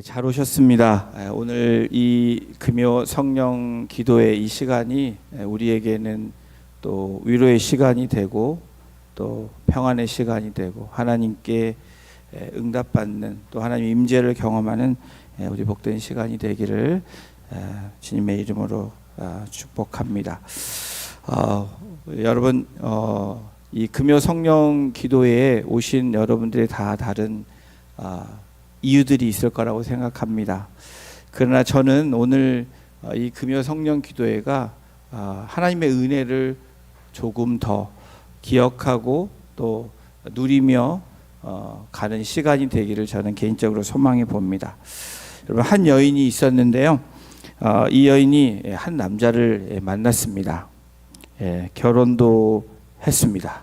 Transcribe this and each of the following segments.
잘 오셨습니다. 오늘 이 금요 성령 기도의 이 시간이 우리에게는 또 위로의 시간이 되고 또 평안의 시간이 되고 하나님께 응답받는 또 하나님의 임재를 경험하는 우리 복된 시간이 되기를 주님의 이름으로 축복합니다. 여러분 이 금요 성령 기도에 오신 여러분들이 다 다른 이유들이 있을 거라고 생각합니다. 그러나 저는 오늘 이 금요 성령 기도회가 하나님의 은혜를 조금 더 기억하고 또 누리며 가는 시간이 되기를 저는 개인적으로 소망해 봅니다. 여러분, 한 여인이 있었는데요. 이 여인이 한 남자를 만났습니다. 결혼도 했습니다.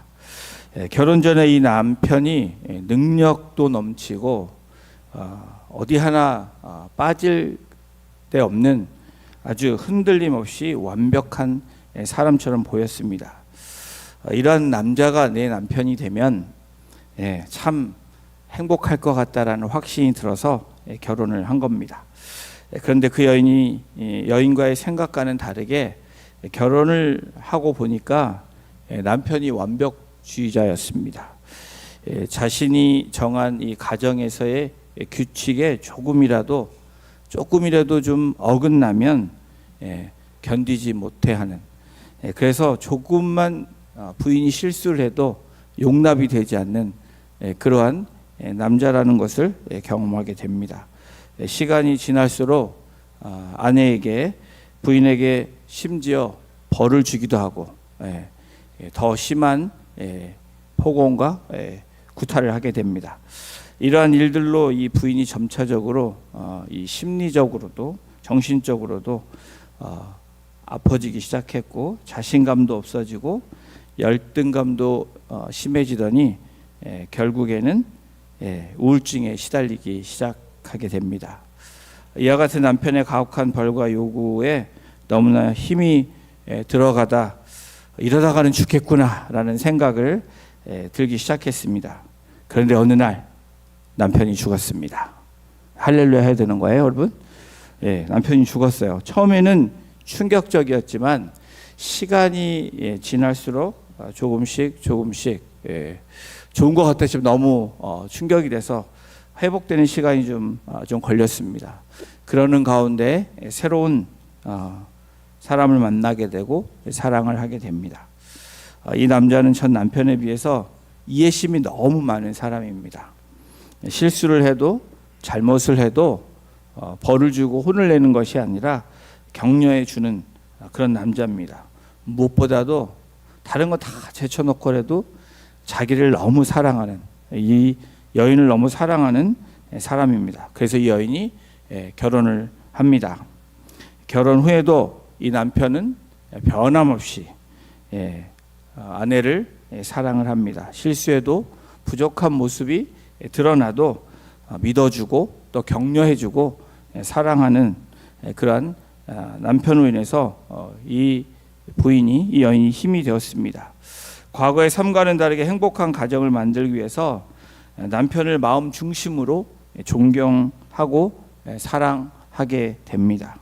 결혼 전에 이 남편이 능력도 넘치고 어디 하나 빠질 데 없는 아주 흔들림 없이 완벽한 사람처럼 보였습니다. 이런 남자가 내 남편이 되면 참 행복할 것 같다라는 확신이 들어서 결혼을 한 겁니다. 그런데 그 여인과의 생각과는 다르게 결혼을 하고 보니까 남편이 완벽주의자였습니다. 자신이 정한 이 가정에서의 규칙에 조금이라도 좀 어긋나면 견디지 못해 하는, 그래서 조금만 부인이 실수를 해도 용납이 되지 않는 그러한 남자라는 것을 경험하게 됩니다. 시간이 지날수록 아내에게, 부인에게 심지어 벌을 주기도 하고 더 심한 폭언과 구타를 하게 됩니다. 이러한 일들로 이 부인이 점차적으로 이 심리적으로도 정신적으로도 아파지기 시작했고, 자신감도 없어지고 열등감도 심해지더니 결국에는 우울증에 시달리기 시작하게 됩니다. 이와 같은 남편의 가혹한 벌과 요구에 너무나 힘이 들어가다 이러다가는 죽겠구나라는 생각을 들기 시작했습니다. 그런데 어느 날 남편이 죽었습니다. 할렐루야 해야 되는 거예요, 여러분? 남편이 죽었어요. 처음에는 충격적이었지만 시간이 지날수록 조금씩 좋은 것 같았지만 너무 충격이 돼서 회복되는 시간이 좀 걸렸습니다. 그러는 가운데 새로운 사람을 만나게 되고 사랑을 하게 됩니다. 이 남자는 전 남편에 비해서 이해심이 너무 많은 사람입니다. 실수를 해도 잘못을 해도 벌을 주고 혼을 내는 것이 아니라 격려해 주는 그런 남자입니다. 무엇보다도 다른 거 다 제쳐놓고라도 자기를 너무 사랑하는, 이 여인을 너무 사랑하는 사람입니다. 그래서 이 여인이 결혼을 합니다. 결혼 후에도 이 남편은 변함없이 아내를 사랑을 합니다. 실수해도 부족한 모습이 드러나도 믿어주고 또 격려해주고 사랑하는 그러한 남편으로 인해서 이 여인이 힘이 되었습니다. 과거의 삶과는 다르게 행복한 가정을 만들기 위해서 남편을 마음 중심으로 존경하고 사랑하게 됩니다.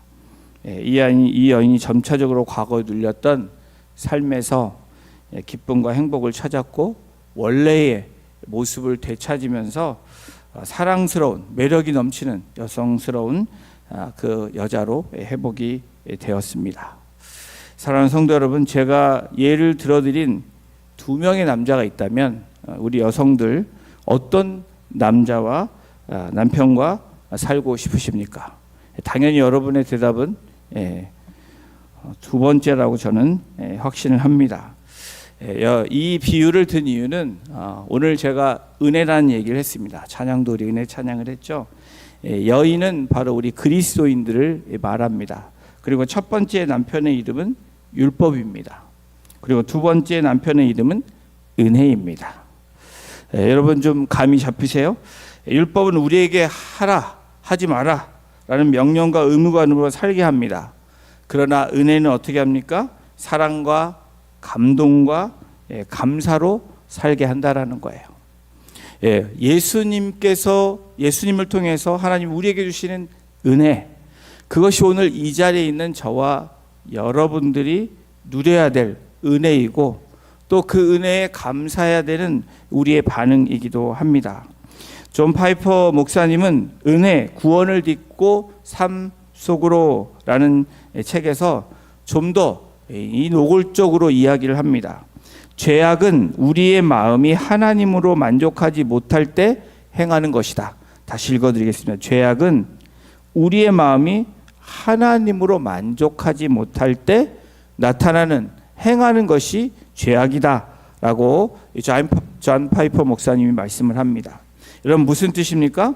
이 여인이 점차적으로 과거에 눌렸던 삶에서 기쁨과 행복을 찾았고 원래의 모습을 되찾으면서 사랑스러운, 매력이 넘치는 여성스러운 그 여자로 회복이 되었습니다. 사랑하는 성도 여러분, 제가 예를 들어드린 두 명의 남자가 있다면 우리 여성들 어떤 남자와 남편과 살고 싶으십니까? 당연히 여러분의 대답은 두 번째라고 저는 확신을 합니다. 이 비유를 든 이유는 오늘 제가 은혜라는 얘기를 했습니다. 찬양도 우리 은혜 찬양을 했죠. 여인은 바로 우리 그리스도인들을 말합니다. 그리고 첫 번째 남편의 이름은 율법입니다. 그리고 두 번째 남편의 이름은 은혜입니다. 여러분 좀 감이 잡히세요? 율법은 우리에게 하라, 하지 마라 라는 명령과 의무관으로 살게 합니다. 그러나 은혜는 어떻게 합니까? 사랑과 감동과 감사로 살게 한다라는 거예요. 예수님을 통해서 하나님 우리에게 주시는 은혜, 그것이 오늘 이 자리에 있는 저와 여러분들이 누려야 될 은혜이고 또 그 은혜에 감사해야 되는 우리의 반응이기도 합니다. 존 파이퍼 목사님은 은혜, 구원을 딛고 삶 속으로 라는 책에서 좀 더 이 노골적으로 이야기를 합니다. 죄악은 우리의 마음이 하나님으로 만족하지 못할 때 행하는 것이다. 다시 읽어드리겠습니다. 죄악은 우리의 마음이 하나님으로 만족하지 못할 때 나타나는 행하는 것이 죄악이다 라고 존 파이퍼 목사님이 말씀을 합니다. 여러분 무슨 뜻입니까?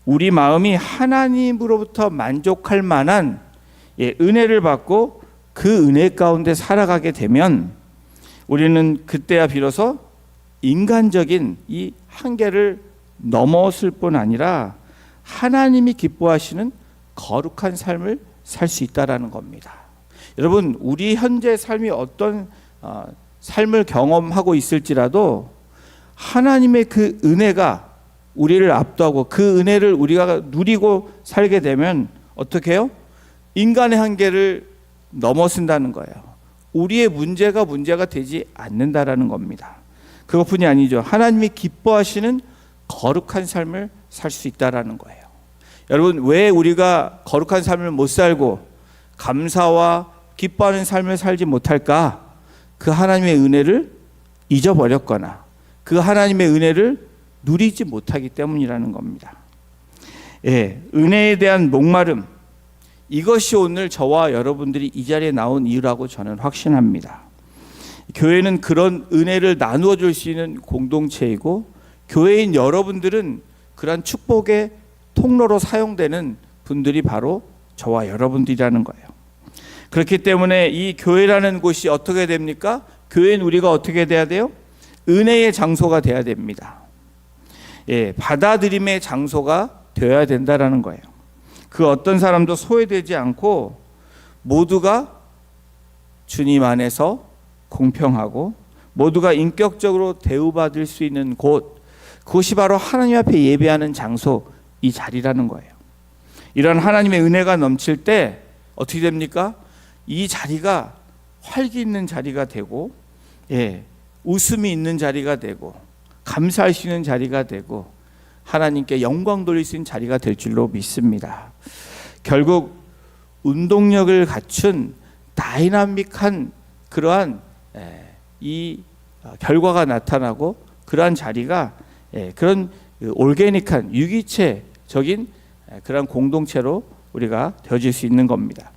우리 마음이 하나님으로부터 만족할 만한 은혜를 받고 그 은혜 가운데 살아가게 되면 우리는 그때야 비로소 인간적인 이 한계를 넘었을 뿐 아니라 하나님이 기뻐하시는 거룩한 삶을 살 수 있다라는 겁니다. 여러분 우리 현재 삶이 어떤 삶을 경험하고 있을지라도 하나님의 그 은혜가 우리를 압도하고 그 은혜를 우리가 누리고 살게 되면 어떻게 해요? 인간의 한계를 넘어선다는 거예요. 우리의 문제가 되지 않는다라는 겁니다. 그것뿐이 아니죠. 하나님이 기뻐하시는 거룩한 삶을 살 수 있다라는 거예요. 여러분 왜 우리가 거룩한 삶을 못 살고 감사와 기뻐하는 삶을 살지 못할까? 그 하나님의 은혜를 잊어버렸거나 그 하나님의 은혜를 누리지 못하기 때문이라는 겁니다. 은혜에 대한 목마름, 이것이 오늘 저와 여러분들이 이 자리에 나온 이유라고 저는 확신합니다. 교회는 그런 은혜를 나누어 줄 수 있는 공동체이고 교회인 여러분들은 그런 축복의 통로로 사용되는 분들이 바로 저와 여러분들이라는 거예요. 그렇기 때문에 이 교회라는 곳이 어떻게 됩니까? 교회는 우리가 어떻게 돼야 돼요? 은혜의 장소가 돼야 됩니다. 받아들임의 장소가 되어야 된다라는 거예요. 그 어떤 사람도 소외되지 않고 모두가 주님 안에서 공평하고 모두가 인격적으로 대우받을 수 있는 곳, 그것이 바로 하나님 앞에 예배하는 장소, 이 자리라는 거예요. 이런 하나님의 은혜가 넘칠 때 어떻게 됩니까? 이 자리가 활기 있는 자리가 되고 웃음이 있는 자리가 되고 감사할 수 있는 자리가 되고 하나님께 영광 돌릴 수 있는 자리가 될 줄로 믿습니다. 결국 운동력을 갖춘 다이나믹한 그러한 이 결과가 나타나고 그러한 자리가 그런 올게닉한 유기체적인 그런 공동체로 우리가 되어질 수 있는 겁니다.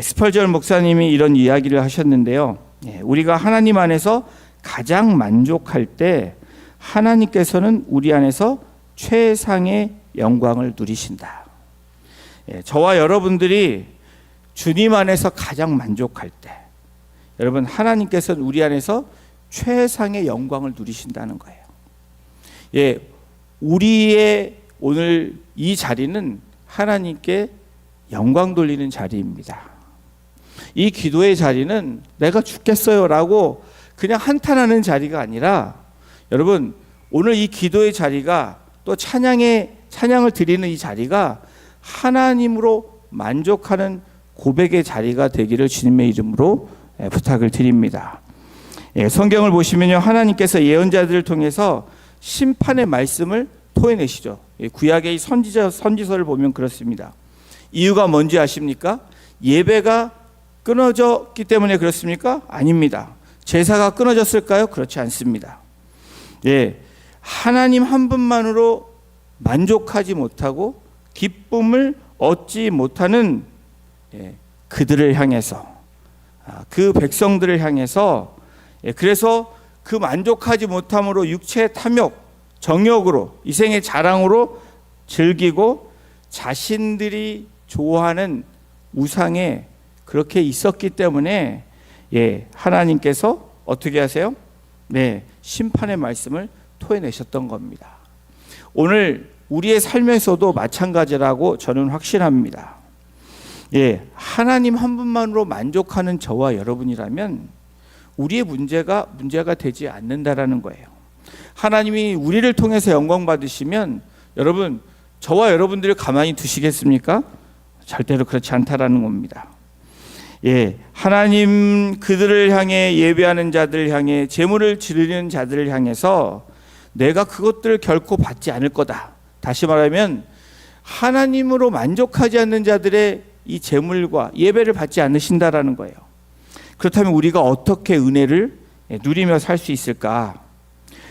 스펄전 목사님이 이런 이야기를 하셨는데요. 우리가 하나님 안에서 가장 만족할 때 하나님께서는 우리 안에서 최상의 영광을 누리신다. 저와 여러분들이 주님 안에서 가장 만족할 때 여러분 하나님께서는 우리 안에서 최상의 영광을 누리신다는 거예요. 우리의 오늘 이 자리는 하나님께 영광 돌리는 자리입니다. 이 기도의 자리는 내가 죽겠어요 라고 그냥 한탄하는 자리가 아니라 여러분 오늘 이 기도의 자리가 또 찬양을 드리는 이 자리가 하나님으로 만족하는 고백의 자리가 되기를 주님의 이름으로 부탁을 드립니다. 성경을 보시면요, 하나님께서 예언자들을 통해서 심판의 말씀을 토해내시죠. 구약의 선지서를 보면 그렇습니다. 이유가 뭔지 아십니까? 예배가 끊어졌기 때문에 그렇습니까? 아닙니다. 제사가 끊어졌을까요? 그렇지 않습니다. 하나님 한 분만으로 만족하지 못하고 기쁨을 얻지 못하는 그들을 향해서, 그 백성들을 향해서, 그래서 그 만족하지 못함으로 육체의 탐욕, 정욕으로, 이생의 자랑으로 즐기고 자신들이 좋아하는 우상에 그렇게 있었기 때문에 하나님께서 어떻게 하세요? 심판의 말씀을 토해내셨던 겁니다. 오늘 우리의 삶에서도 마찬가지라고 저는 확신합니다. 하나님 한 분만으로 만족하는 저와 여러분이라면 우리의 문제가 되지 않는다라는 거예요. 하나님이 우리를 통해서 영광 받으시면 여러분, 저와 여러분들을 가만히 두시겠습니까? 절대로 그렇지 않다라는 겁니다. 하나님 그들을 향해, 예배하는 자들을 향해, 제물을 지르는 자들을 향해서 내가 그것들을 결코 받지 않을 거다. 다시 말하면 하나님으로 만족하지 않는 자들의 이 제물과 예배를 받지 않으신다라는 거예요. 그렇다면 우리가 어떻게 은혜를 누리며 살 수 있을까?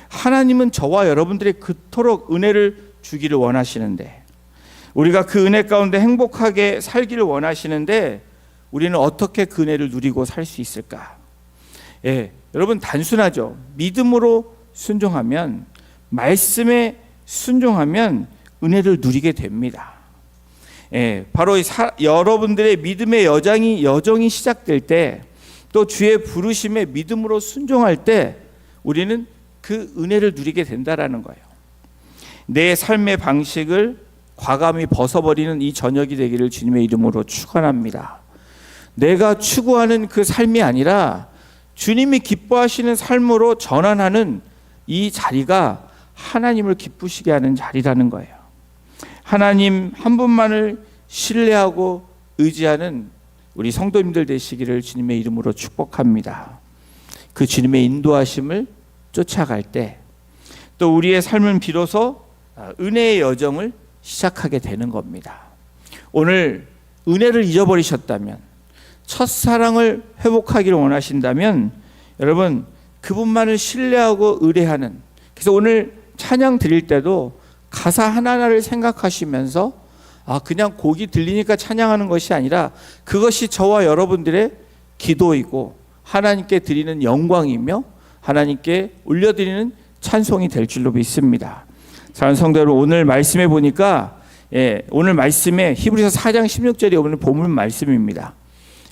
하나님은 저와 여러분들이 그토록 은혜를 주기를 원하시는데, 우리가 그 은혜 가운데 행복하게 살기를 원하시는데, 우리는 어떻게 그 은혜를 누리고 살 수 있을까? 여러분, 단순하죠. 믿음으로 순종하면, 말씀에 순종하면 은혜를 누리게 됩니다. 바로 여러분들의 믿음의 여정이 시작될 때, 또 주의 부르심에 믿음으로 순종할 때 우리는 그 은혜를 누리게 된다라는 거예요. 내 삶의 방식을 과감히 벗어버리는 이 저녁이 되기를 주님의 이름으로 축원합니다. 내가 추구하는 그 삶이 아니라 주님이 기뻐하시는 삶으로 전환하는 이 자리가 하나님을 기쁘시게 하는 자리라는 거예요. 하나님 한 분만을 신뢰하고 의지하는 우리 성도님들 되시기를 주님의 이름으로 축복합니다. 그 주님의 인도하심을 쫓아갈 때 또 우리의 삶은 비로소 은혜의 여정을 시작하게 되는 겁니다. 오늘 은혜를 잊어버리셨다면, 첫사랑을 회복하기를 원하신다면 여러분, 그분만을 신뢰하고 의뢰하는, 그래서 오늘 찬양 드릴 때도 가사 하나하나를 생각하시면서 그냥 곡이 들리니까 찬양하는 것이 아니라 그것이 저와 여러분들의 기도이고 하나님께 드리는 영광이며 하나님께 올려드리는 찬송이 될 줄로 믿습니다. 사랑하는 성도 여러분, 오늘 말씀해 보니까 오늘 말씀에 히브리서 4장 16절이 오늘 본문 말씀입니다.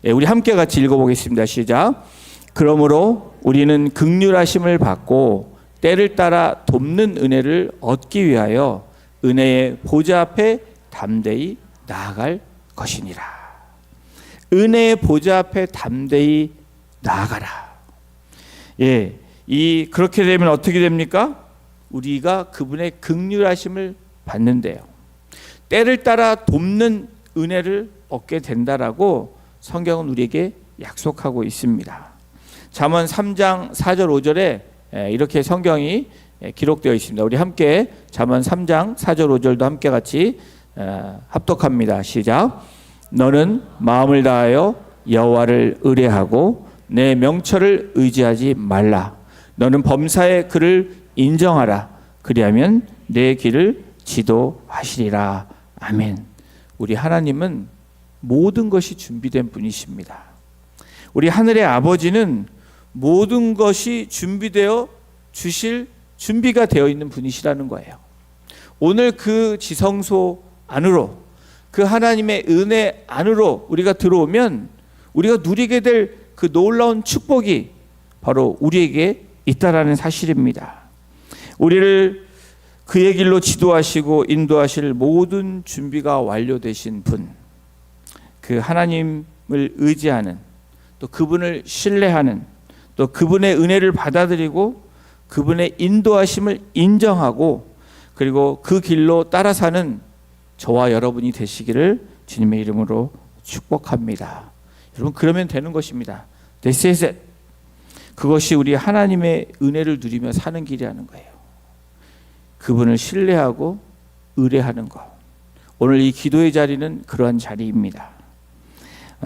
우리 함께 같이 읽어보겠습니다. 시작. 그러므로 우리는 긍휼하심을 받고 때를 따라 돕는 은혜를 얻기 위하여 은혜의 보좌 앞에 담대히 나아갈 것이니라. 은혜의 보좌 앞에 담대히 나아가라. 그렇게 되면 어떻게 됩니까? 우리가 그분의 긍휼하심을 받는데요. 때를 따라 돕는 은혜를 얻게 된다라고 성경은 우리에게 약속하고 있습니다. 잠언 3장 4절 5절에 이렇게 성경이 기록되어 있습니다. 우리 함께 잠언 3장 4절 5절도 함께 같이 합독합니다. 시작. 너는 마음을 다하여 여호와를 의뢰하고 내 명철을 의지하지 말라. 너는 범사의 그를 인정하라. 그리하면 내 길을 지도하시리라. 아멘. 우리 하나님은 모든 것이 준비된 분이십니다. 우리 하늘의 아버지는 모든 것이 준비되어 주실 준비가 되어 있는 분이시라는 거예요. 오늘 그 지성소 안으로, 그 하나님의 은혜 안으로 우리가 들어오면 우리가 누리게 될 그 놀라운 축복이 바로 우리에게 있다라는 사실입니다. 우리를 그의 길로 지도하시고 인도하실 모든 준비가 완료되신 분, 그 하나님을 의지하는, 또 그분을 신뢰하는, 또 그분의 은혜를 받아들이고 그분의 인도하심을 인정하고 그리고 그 길로 따라 사는 저와 여러분이 되시기를 주님의 이름으로 축복합니다. 여러분, 그러면 되는 것입니다. This is it. 그것이 우리 하나님의 은혜를 누리며 사는 길이라는 거예요. 그분을 신뢰하고 의뢰하는 것. 오늘 이 기도의 자리는 그러한 자리입니다.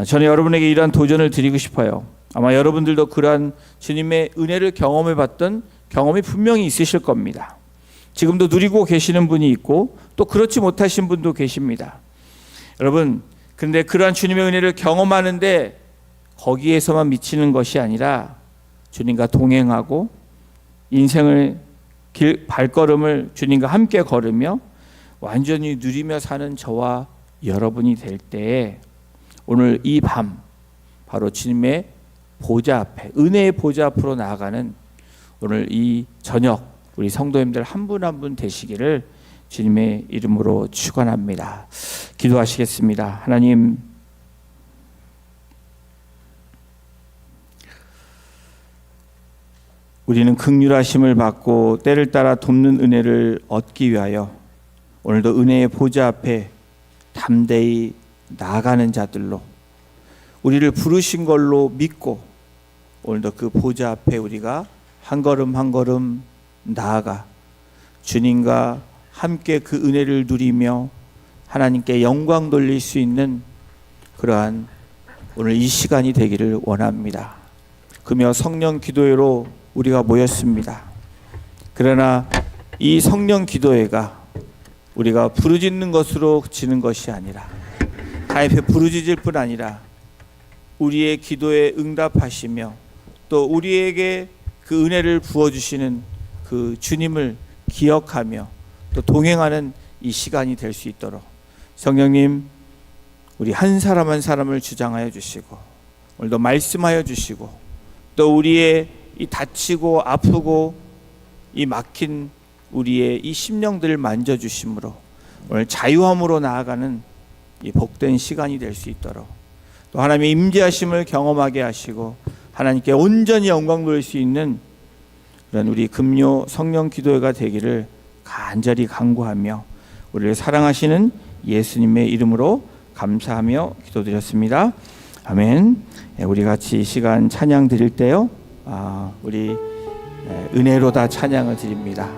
저는 여러분에게 이러한 도전을 드리고 싶어요. 아마 여러분들도 그러한 주님의 은혜를 경험해 봤던 경험이 분명히 있으실 겁니다. 지금도 누리고 계시는 분이 있고 또 그렇지 못하신 분도 계십니다. 여러분, 근데 그러한 주님의 은혜를 경험하는데 거기에서만 미치는 것이 아니라 주님과 동행하고 인생을 발걸음을 주님과 함께 걸으며 완전히 누리며 사는 저와 여러분이 될 때에 오늘 이 밤 바로 주님의 보좌 앞에, 은혜의 보좌 앞으로 나아가는 오늘 이 저녁 우리 성도님들 한 분 한 분 되시기를 주님의 이름으로 축원합니다. 기도하시겠습니다. 하나님, 우리는 긍휼하심을 받고 때를 따라 돕는 은혜를 얻기 위하여 오늘도 은혜의 보좌 앞에 담대히 나아가는 자들로 우리를 부르신 걸로 믿고 오늘도 그 보좌 앞에 우리가 한 걸음 한 걸음 나아가 주님과 함께 그 은혜를 누리며 하나님께 영광 돌릴 수 있는 그러한 오늘 이 시간이 되기를 원합니다. 그며 성령 기도회로 우리가 모였습니다. 그러나 이 성령 기도회가 우리가 부르짖는 것으로 지는 것이 아니라 다 옆에 부르짖을 뿐 아니라 우리의 기도에 응답하시며 또 우리에게 그 은혜를 부어주시는 그 주님을 기억하며 또 동행하는 이 시간이 될 수 있도록 성령님 우리 한 사람 한 사람을 주장하여 주시고 오늘도 말씀하여 주시고 또 우리의 이 다치고 아프고 이 막힌 우리의 이 심령들을 만져주심으로 오늘 자유함으로 나아가는 이 복된 시간이 될 수 있도록 또 하나님의 임재하심을 경험하게 하시고 하나님께 온전히 영광 돌릴 수 있는 그런 우리 금요 성령 기도회가 되기를 간절히 간구하며 우리를 사랑하시는 예수님의 이름으로 감사하며 기도드렸습니다. 아멘. 우리 같이 이 시간 찬양 드릴 때요, 우리 은혜로 다 찬양을 드립니다.